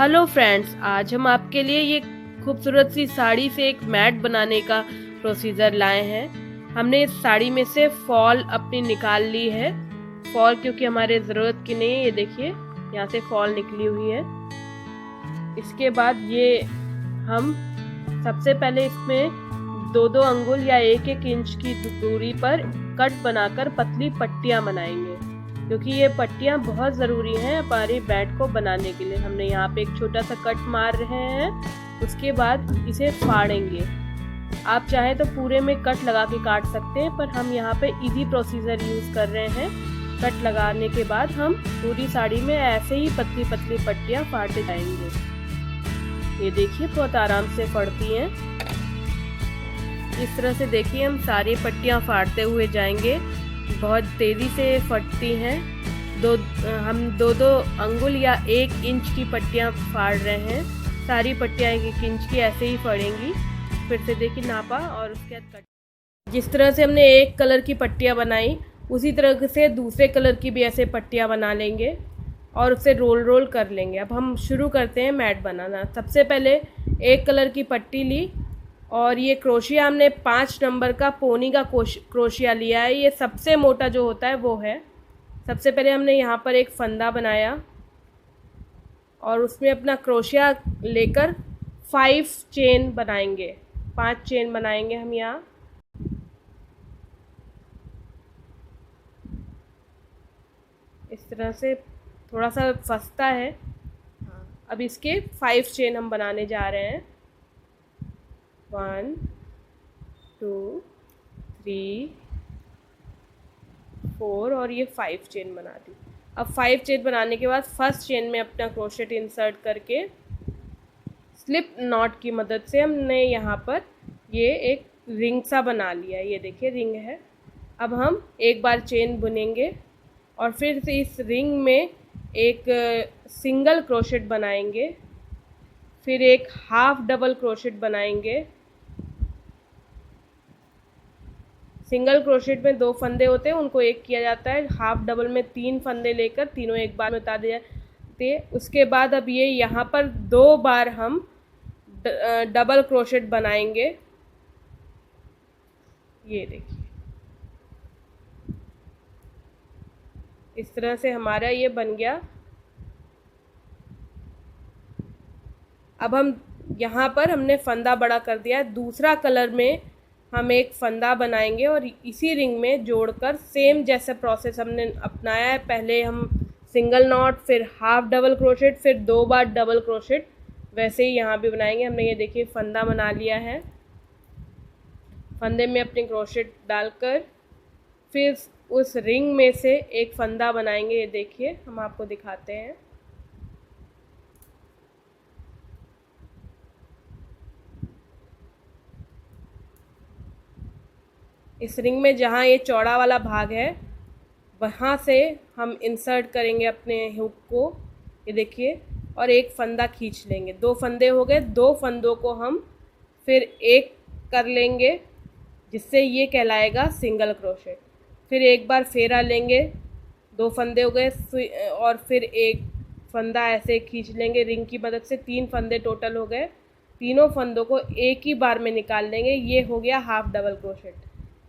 Hello friends, आज हम आपके लिए ये खूबसूरत सी साड़ी से एक मैट बनाने का प्रोसीजर लाए हैं। हमने इस साड़ी में से फॉल अपनी निकाल ली है। फॉल क्योंकि हमारे ज़रूरत की नहीं है। ये देखिए, यहाँ से फॉल निकली हुई है। इसके बाद ये हम सबसे पहले इसमें 2-2 अंगुल या 1-1 इंच की दूरी पर कट बनाकर पतली पट्टियाँ बनाएंगे, क्योंकि ये पट्टियाँ बहुत ज़रूरी हैं हमारी बैट को बनाने के लिए। हमने यहाँ पे एक छोटा सा कट मार रहे हैं, उसके बाद इसे फाड़ेंगे। आप चाहें तो पूरे में कट लगा के काट सकते हैं, पर हम यहाँ पे इजी प्रोसीजर यूज़ कर रहे हैं। कट लगाने के बाद हम पूरी साड़ी में ऐसे ही पतली पतली पट्टियाँ फाड़ते जाएंगे। ये देखिए, बहुत आराम से फटती हैं। इस तरह से देखिए, हम सारी पट्टियाँ फाड़ते हुए जाएंगे। बहुत तेज़ी से फटती हैं। हम 2-2 अंगुल या 1 इंच की पट्टियाँ फाड़ रहे हैं। सारी पट्टियाँ 1-1 इंच की ऐसे ही फड़ेंगी। फिर से देखिए, नापा और उसके बाद कट। जिस तरह से हमने एक कलर की पट्टियाँ बनाई, उसी तरह से दूसरे कलर की भी ऐसे पट्टियाँ बना लेंगे और उसे रोल रोल कर लेंगे। अब हम शुरू करते हैं मैट बनाना। सबसे पहले एक कलर की पट्टी ली और ये क्रोशिया हमने 5 नंबर का पोनी का क्रोशिया लिया है। ये सबसे मोटा जो होता है वो है। सबसे पहले हमने यहाँ पर एक फंदा बनाया और उसमें अपना क्रोशिया लेकर 5 चेन बनाएंगे। 5 चेन बनाएंगे हम यहाँ। इस तरह से थोड़ा सा फंसता है। अब इसके 5 चेन हम बनाने जा रहे हैं। 1 2 3 4 और ये 5 चेन बना दी। अब 5 चेन बनाने के बाद फर्स्ट चेन में अपना क्रोशेट इंसर्ट करके स्लिप नॉट की मदद से हमने यहाँ पर ये एक रिंग सा बना लिया। ये देखिए, रिंग है। अब हम एक बार चेन बुनेंगे और फिर से इस रिंग में एक सिंगल क्रोशेट बनाएंगे, फिर एक हाफ डबल क्रोशेट बनाएंगे। सिंगल क्रोशेट में 2 फंदे होते हैं, उनको एक किया जाता है। हाफ डबल में 3 फंदे लेकर तीनों एक बार में उतार दिए जाते हैं। उसके बाद अब ये यहाँ पर 2 बार हम डबल क्रोशेट बनाएंगे। ये देखिए, इस तरह से हमारा ये बन गया। अब हम यहाँ पर हमने फंदा बड़ा कर दिया है। दूसरा कलर में हम एक फंदा बनाएंगे और इसी रिंग में जोड़कर सेम जैसा प्रोसेस हमने अपनाया है। पहले हम सिंगल नॉट, फिर हाफ डबल क्रोशेट, फिर 2 बार डबल क्रोशेट, वैसे ही यहाँ भी बनाएंगे। हमने ये देखिए फंदा बना लिया है। फंदे में अपने क्रोशेट डालकर फिर उस रिंग में से एक फंदा बनाएंगे। ये देखिए, हम आपको दिखाते हैं। इस रिंग में जहाँ ये चौड़ा वाला भाग है, वहाँ से हम इंसर्ट करेंगे अपने हुक को। ये देखिए, और एक फंदा खींच लेंगे। 2 फंदे हो गए। 2 फंदों को हम फिर एक कर लेंगे, जिससे ये कहलाएगा सिंगल क्रोशेट। फिर एक बार फेरा लेंगे। 2 फंदे हो गए और फिर एक फंदा ऐसे खींच लेंगे रिंग की मदद से। 3 फंदे टोटल हो गए। तीनों फंदों को एक ही बार में निकाल लेंगे। ये हो गया हाफ डबल क्रोशेट।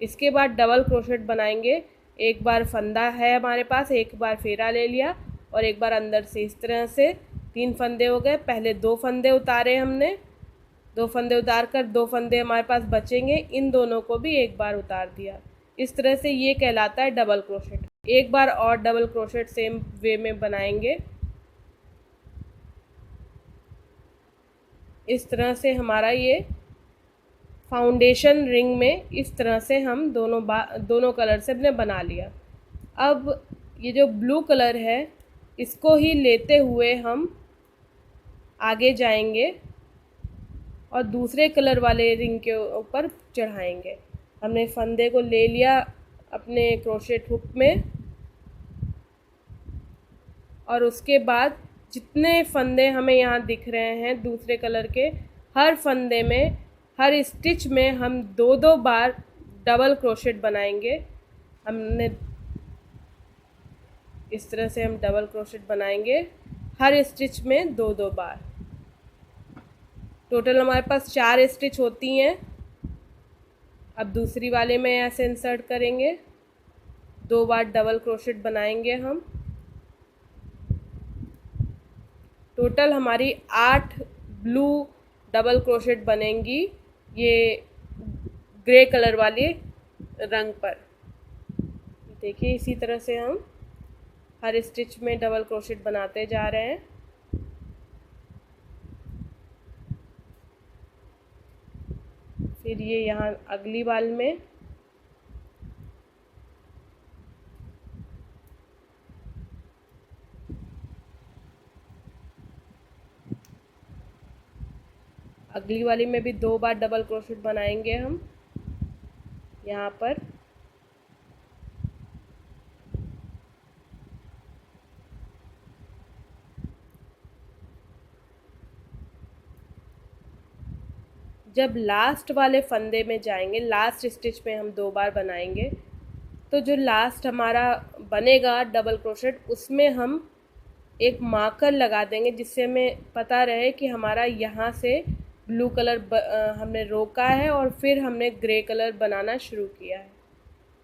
इसके बाद डबल क्रोशेट बनाएंगे। एक बार फंदा है हमारे पास, एक बार फेरा ले लिया और एक बार अंदर से। इस तरह से 3 फंदे हो गए। पहले 2 फंदे उतारे हमने। 2 फंदे उतार कर 2 फंदे हमारे पास बचेंगे। इन दोनों को भी एक बार उतार दिया। इस तरह से ये कहलाता है डबल क्रोशेट। एक बार और डबल क्रोशेट सेम वे में बनाएंगे। इस तरह से हमारा ये फाउंडेशन रिंग में इस तरह से हम दोनों कलर से हमने बना लिया। अब ये जो ब्लू कलर है, इसको ही लेते हुए हम आगे जाएंगे और दूसरे कलर वाले रिंग के ऊपर चढ़ाएंगे। हमने फंदे को ले लिया अपने क्रोशेट हुक में और उसके बाद जितने फंदे हमें यहाँ दिख रहे हैं दूसरे कलर के, हर फंदे में, हर स्टिच में हम 2-2 बार डबल क्रोशेट बनाएंगे। हमने इस तरह से हम डबल क्रोशेट बनाएंगे। हर स्टिच में 2-2 बार। टोटल हमारे पास 4 स्टिच होती हैं। अब दूसरी वाले में ऐसे इंसर्ट करेंगे, 2 बार डबल क्रोशेट बनाएंगे हम। टोटल हमारी 8 ब्लू डबल क्रोशेट बनेंगी ये ग्रे कलर वाले रंग पर। देखिए इसी तरह से हम हर स्टिच में डबल क्रोशेट बनाते जा रहे हैं। फिर ये यहाँ अगली वाल में भी 2 बार डबल क्रोशेट बनाएंगे हम यहाँ पर। जब लास्ट वाले फंदे में जाएंगे, लास्ट स्टिच में हम 2 बार बनाएंगे, तो जो लास्ट हमारा बनेगा डबल क्रोशेट, उसमें हम एक मार्कर लगा देंगे जिससे हमें पता रहे कि हमारा यहाँ से ब्लू कलर हमने रोका है और फिर हमने ग्रे कलर बनाना शुरू किया है।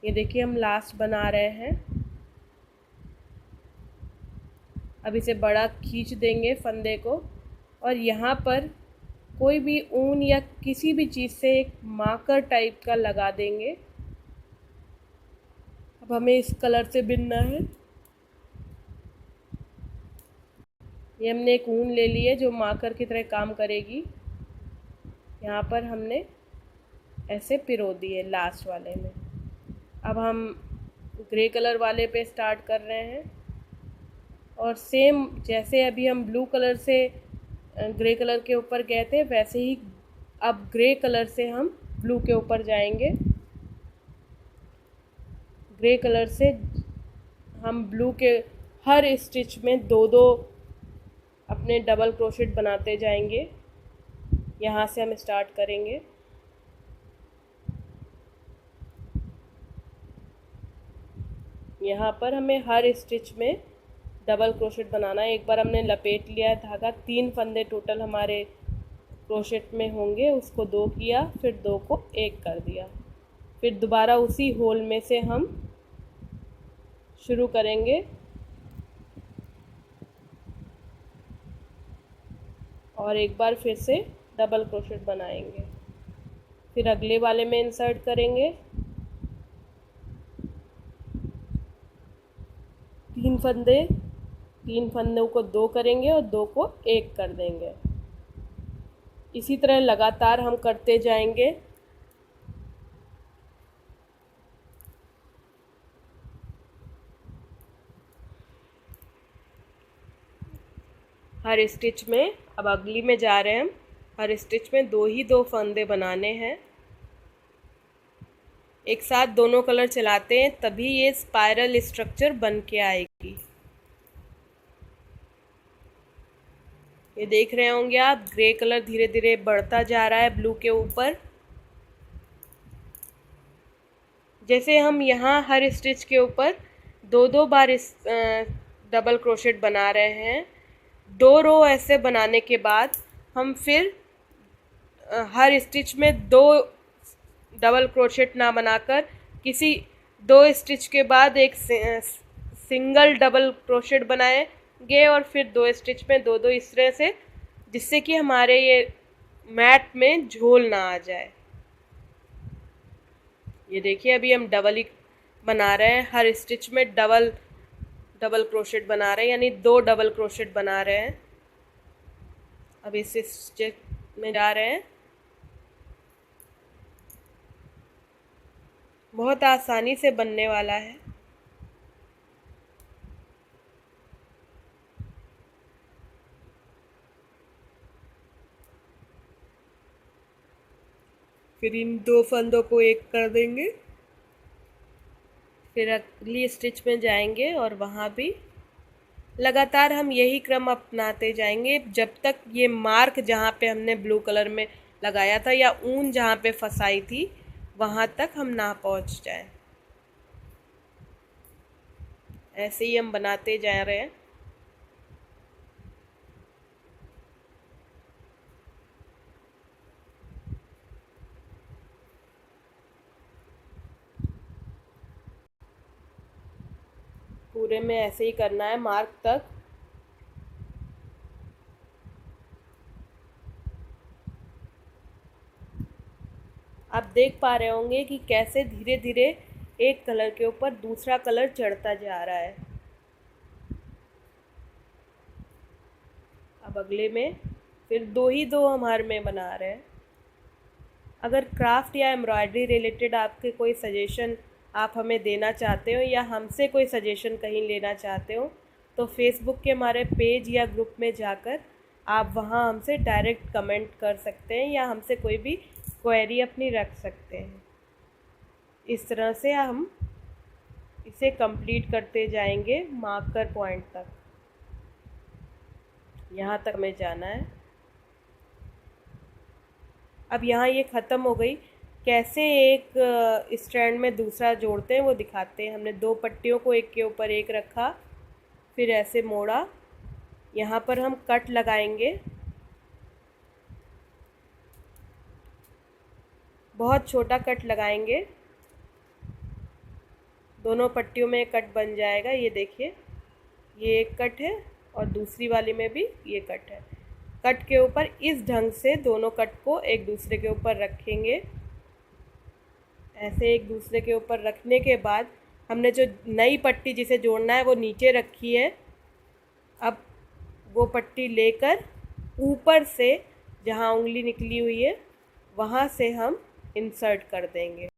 ये देखिए हम लास्ट बना रहे हैं। अब इसे बड़ा खींच देंगे फंदे को और यहाँ पर कोई भी ऊन या किसी भी चीज़ से एक मार्कर टाइप का लगा देंगे। अब हमें इस कलर से बिनना है। ये हमने एक ऊन ले ली है जो मार्कर की तरह काम करेगी। यहाँ पर हमने ऐसे पिरो दिए लास्ट वाले में। अब हम ग्रे कलर वाले पे स्टार्ट कर रहे हैं और सेम जैसे अभी हम ब्लू कलर से ग्रे कलर के ऊपर गए थे, वैसे ही अब ग्रे कलर से हम ब्लू के ऊपर जाएंगे। ग्रे कलर से हम ब्लू के हर स्टिच में 2-2 अपने डबल क्रोशेट बनाते जाएंगे। यहाँ से हम स्टार्ट करेंगे। यहाँ पर हमें हर स्टिच में डबल क्रोशेट बनाना है। एक बार हमने लपेट लिया है धागा, 3 फंदे टोटल हमारे क्रोशेट में होंगे, उसको 2 किया, फिर 2 को 1 कर दिया। फिर दोबारा उसी होल में से हम शुरू करेंगे और एक बार फिर से डबल क्रोशेट बनाएंगे। फिर अगले वाले में इंसर्ट करेंगे, 3 फंदों को 2 करेंगे और 2 को 1 कर देंगे। इसी तरह लगातार हम करते जाएंगे। हर स्टिच में, अब अगली में जा रहे हैं हम, हर स्टिच में 2 फंदे बनाने हैं। एक साथ दोनों कलर चलाते हैं तभी ये स्पाइरल स्ट्रक्चर बन के आएगी। ये देख रहे होंगे आप, ग्रे कलर धीरे धीरे बढ़ता जा रहा है ब्लू के ऊपर। जैसे हम यहाँ हर स्टिच के ऊपर 2-2 बार इस डबल क्रोशेट बना रहे हैं, 2 रो ऐसे बनाने के बाद हम फिर हर स्टिच में 2 डबल क्रोशेट ना बनाकर किसी 2 स्टिच के बाद एक सिंगल डबल क्रोशेट बनाएंगे और फिर 2 स्टिच में 2-2 इस तरह से, जिससे कि हमारे ये मैट में झोल ना आ जाए। ये देखिए अभी हम डबल ही बना रहे हैं, हर स्टिच में डबल क्रोशेट बना रहे हैं, यानी 2 डबल क्रोशेट बना रहे हैं। अब इस स्टिच में जा रहे हैं। बहुत आसानी से बनने वाला है। फिर इन 2 फंदों को 1 कर देंगे। फिर अगली स्टिच में जाएंगे और वहाँ भी लगातार हम यही क्रम अपनाते जाएंगे जब तक ये मार्क जहाँ पे हमने ब्लू कलर में लगाया था या ऊन जहाँ पे फंसाई थी वहाँ तक हम ना पहुँच जाएं। ऐसे ही हम बनाते जा रहे हैं। पूरे में ऐसे ही करना है मार्क तक। आप देख पा रहे होंगे कि कैसे धीरे धीरे एक कलर के ऊपर दूसरा कलर चढ़ता जा रहा है। अब अगले में फिर दो ही दो हमारे में बना रहे हैं। अगर क्राफ्ट या एम्ब्रॉयडरी रिलेटेड आपके कोई सजेशन आप हमें देना चाहते हो या हमसे कोई सजेशन कहीं लेना चाहते हो तो फेसबुक के हमारे पेज या ग्रुप में जाकर आप वहाँ हमसे डायरेक्ट कमेंट कर सकते हैं या हमसे कोई भी क्वेरी अपनी रख सकते हैं। इस तरह से हम इसे कंप्लीट करते जाएंगे मार्कर पॉइंट तक। यहाँ तक हमें जाना है। अब यहाँ ये ख़त्म हो गई। कैसे एक स्ट्रैंड में दूसरा जोड़ते हैं वो दिखाते हैं। हमने दो पट्टियों को एक के ऊपर एक रखा, फिर ऐसे मोड़ा। यहाँ पर हम कट लगाएंगे, बहुत छोटा कट लगाएंगे। दोनों पट्टियों में कट बन जाएगा। ये देखिए, ये एक कट है और दूसरी वाली में भी ये कट है। कट के ऊपर इस ढंग से दोनों कट को एक दूसरे के ऊपर रखेंगे। ऐसे एक दूसरे के ऊपर रखने के बाद हमने जो नई पट्टी जिसे जोड़ना है वो नीचे रखी है। अब वो पट्टी लेकर ऊपर से जहाँ उंगली निकली हुई है वहाँ से हम इंसर्ट कर देंगे।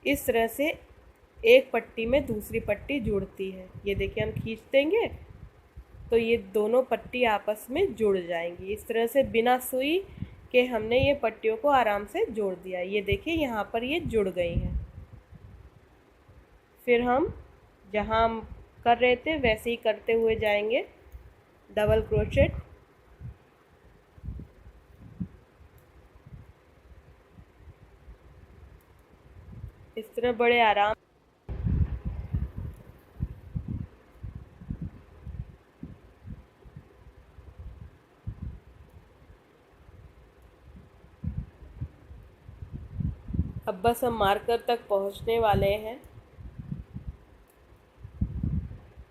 इस तरह से एक पट्टी में दूसरी पट्टी जुड़ती है। ये देखिए, हम खींच देंगे तो ये दोनों पट्टी आपस में जुड़ जाएंगी। इस तरह से बिना सुई के हमने ये पट्टियों को आराम से जोड़ दिया। ये देखिए, यहाँ पर ये जुड़ गई हैं। फिर हम जहाँ हम कर रहे थे वैसे ही करते हुए जाएंगे। डबल क्रोचेट, इस तरह बड़े आराम। अब बस हम मार्कर तक पहुंचने वाले हैं।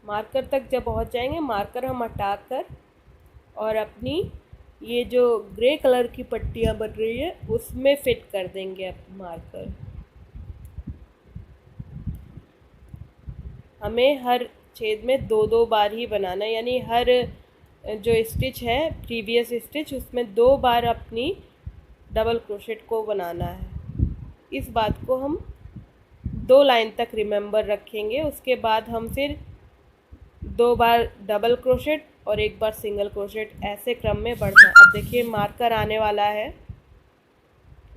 मार्कर तक जब पहुंच जाएंगे, मार्कर हम हटाकर और अपनी ये जो ग्रे कलर की पट्टियां बन रही है उसमें फिट कर देंगे अब मार्कर। हमें हर छेद में दो दो बार ही बनाना है, यानी हर जो स्टिच है प्रीवियस स्टिच उसमें दो बार अपनी डबल क्रोशेट को बनाना है। इस बात को हम 2 लाइन तक रिमेंबर रखेंगे। उसके बाद हम फिर 2 बार डबल क्रोशेट और 1 बार सिंगल क्रोशेट, ऐसे क्रम में बढ़ना। अब देखिए, मार्कर आने वाला है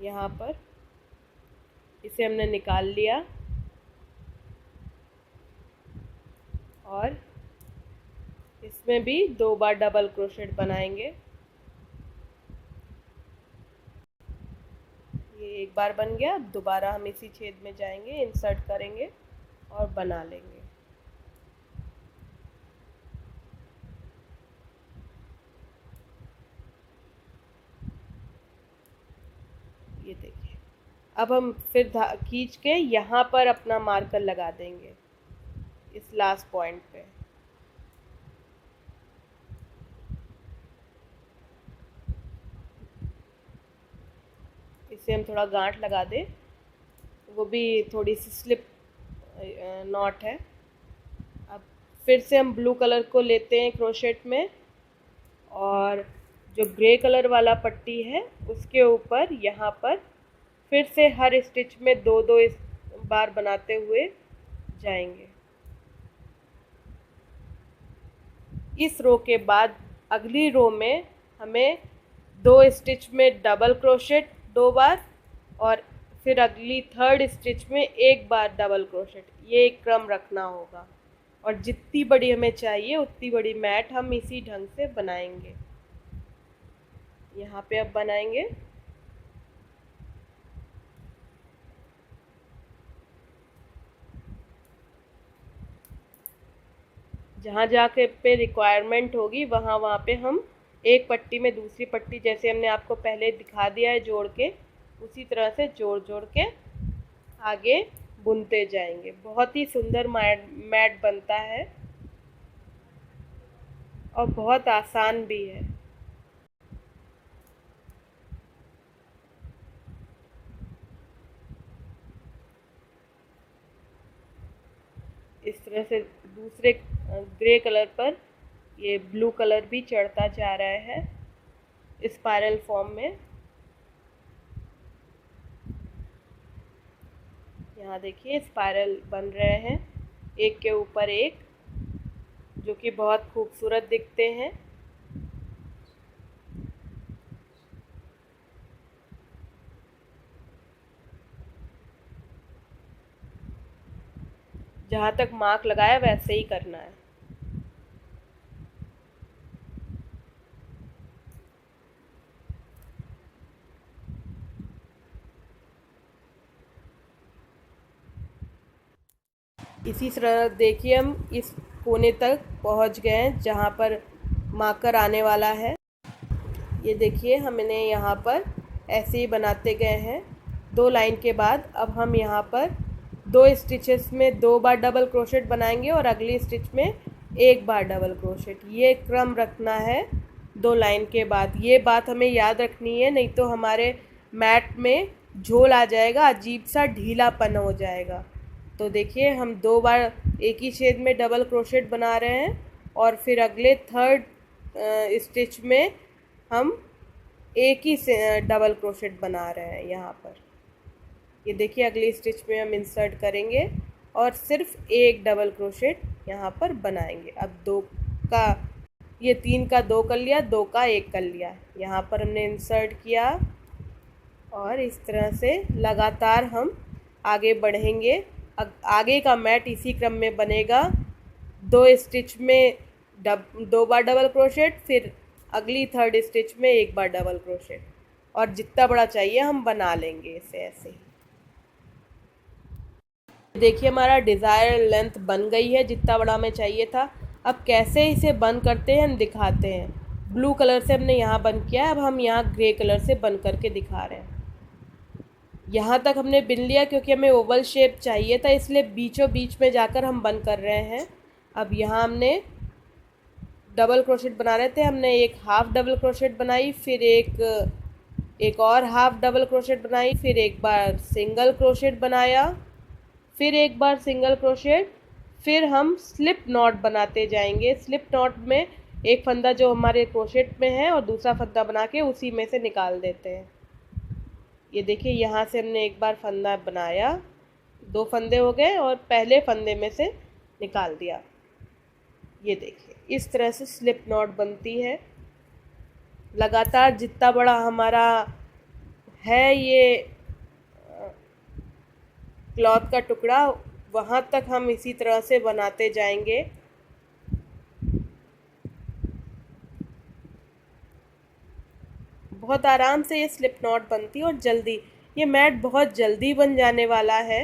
यहाँ पर। इसे हमने निकाल लिया और इसमें भी 2 बार डबल क्रोशेट बनाएंगे। ये एक बार बन गया। अब दोबारा हम इसी छेद में जाएंगे, इंसर्ट करेंगे और बना लेंगे। ये देखिए, अब हम फिर खींच के यहाँ पर अपना मार्कर लगा देंगे इस लास्ट पॉइंट पे। इसे हम थोड़ा गांठ लगा दें, वो भी थोड़ी सी स्लिप नॉट है। अब फिर से हम ब्लू कलर को लेते हैं क्रोशेट में और जो ग्रे कलर वाला पट्टी है उसके ऊपर यहाँ पर फिर से हर स्टिच में दो दो बार बनाते हुए जाएंगे। इस रो के बाद अगली रो में हमें 2 स्टिच में डबल क्रोशेट 2 बार और फिर अगली 3rd स्टिच में 1 बार डबल क्रोशेट, ये एक क्रम रखना होगा। और जितनी बड़ी हमें चाहिए उतनी बड़ी मैट हम इसी ढंग से बनाएंगे। यहाँ पे अब बनाएंगे। जहाँ जहाँ पे रिक्वायरमेंट होगी वहाँ पे हम एक पट्टी में दूसरी पट्टी, जैसे हमने आपको पहले दिखा दिया है जोड़ के, उसी तरह से जोड़ जोड़ के आगे बुनते जाएंगे। बहुत ही सुंदर मैट बनता है और बहुत आसान भी है। इस तरह से दूसरे ग्रे कलर पर ये ब्लू कलर भी चढ़ता जा रहा है स्पाइरल फॉर्म में। यहाँ देखिए स्पाइरल बन रहे हैं एक के ऊपर एक, जो कि बहुत खूबसूरत दिखते हैं। जहाँ तक मार्क लगाया वैसे ही करना है। इसी तरह देखिए हम इस कोने तक पहुँच गए हैं जहाँ पर मार्कर आने वाला है। ये देखिए हमने यहाँ पर ऐसे ही बनाते गए हैं 2 लाइन के बाद। अब हम यहाँ पर 2 स्टिचेस में 2 बार डबल क्रोशेट बनाएंगे और अगली स्टिच में 1 बार डबल क्रोशेट। ये क्रम रखना है 2 लाइन के बाद। ये बात हमें याद रखनी है, नहीं तो हमारे मैट में झोल आ जाएगा, अजीब सा ढीलापन हो जाएगा। तो देखिए हम 2 बार एक ही छेद में डबल क्रोशेट बना रहे हैं और फिर अगले थर्ड स्टिच में हम एक ही से डबल क्रोशेट बना रहे हैं यहाँ पर। ये देखिए अगली स्टिच में हम इंसर्ट करेंगे और सिर्फ एक डबल क्रोशेट यहाँ पर बनाएंगे। अब 2 का ये 3 का 2 कर लिया, 2 का 1 कर लिया, यहाँ पर हमने इंसर्ट किया और इस तरह से लगातार हम आगे बढ़ेंगे। आगे का मैट इसी क्रम में बनेगा। 2 स्टिच में 2 बार डबल क्रोशेट, फिर अगली थर्ड स्टिच में 1 बार डबल क्रोशेट, और जितना बड़ा चाहिए हम बना लेंगे इसे ऐसे ही। देखिए हमारा डिज़ायर लेंथ बन गई है जितना बड़ा हमें चाहिए था। अब कैसे इसे बंद करते हैं हम दिखाते हैं। ब्लू कलर से हमने यहाँ बंद किया है, अब हम यहाँ ग्रे कलर से बंद करके दिखा रहे हैं। यहाँ तक हमने बिन लिया क्योंकि हमें ओवल शेप चाहिए था, इसलिए बीचों बीच में जाकर हम बंद कर रहे हैं। अब यहाँ हमने डबल क्रोशेट बना रहे थे, हमने एक हाफ डबल क्रोशेट बनाई, फिर एक और हाफ डबल क्रोशेट बनाई, फिर एक बार सिंगल क्रोशेट बनाया, फिर एक बार सिंगल क्रोशेट, फिर हम स्लिप नॉट बनाते जाएंगे। स्लिप नॉट में एक फंदा जो हमारे क्रोशेट में है और दूसरा फंदा बना के उसी में से निकाल देते हैं। ये देखिए यहाँ से हमने एक बार फंदा बनाया, 2 फंदे हो गए और पहले फंदे में से निकाल दिया। ये देखिए इस तरह से स्लिप नॉट बनती है। लगातार जितना बड़ा हमारा है ये क्लॉथ का टुकड़ा, वहाँ तक हम इसी तरह से बनाते जाएंगे। बहुत आराम से ये स्लिप नॉट बनती है और जल्दी, ये मैट बहुत जल्दी बन जाने वाला है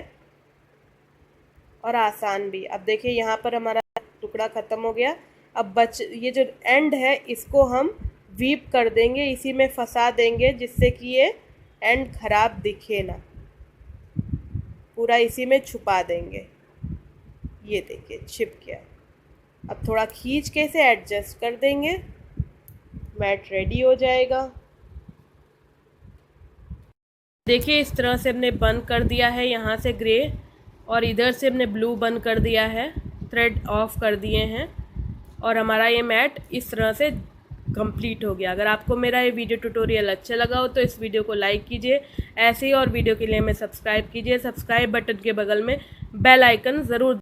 और आसान भी। अब देखिए यहाँ पर हमारा टुकड़ा ख़त्म हो गया। अब ये जो एंड है इसको हम वीप कर देंगे, इसी में फंसा देंगे जिससे कि ये एंड ख़राब दिखे ना, पूरा इसी में छुपा देंगे। ये देखिए छिप गया। अब थोड़ा खींच के इसे एडजस्ट कर देंगे, मैट रेडी हो जाएगा। देखिए इस तरह से हमने बंद कर दिया है, यहाँ से ग्रे और इधर से हमने ब्लू बंद कर दिया है, थ्रेड ऑफ कर दिए हैं और हमारा ये मैट इस तरह से कंप्लीट हो गया। अगर आपको मेरा ये वीडियो ट्यूटोरियल अच्छा लगा हो तो इस वीडियो को लाइक कीजिए, ऐसे ही और वीडियो के लिए हमें सब्सक्राइब कीजिए। सब्सक्राइब बटन के बगल में बेल आइकन ज़रूर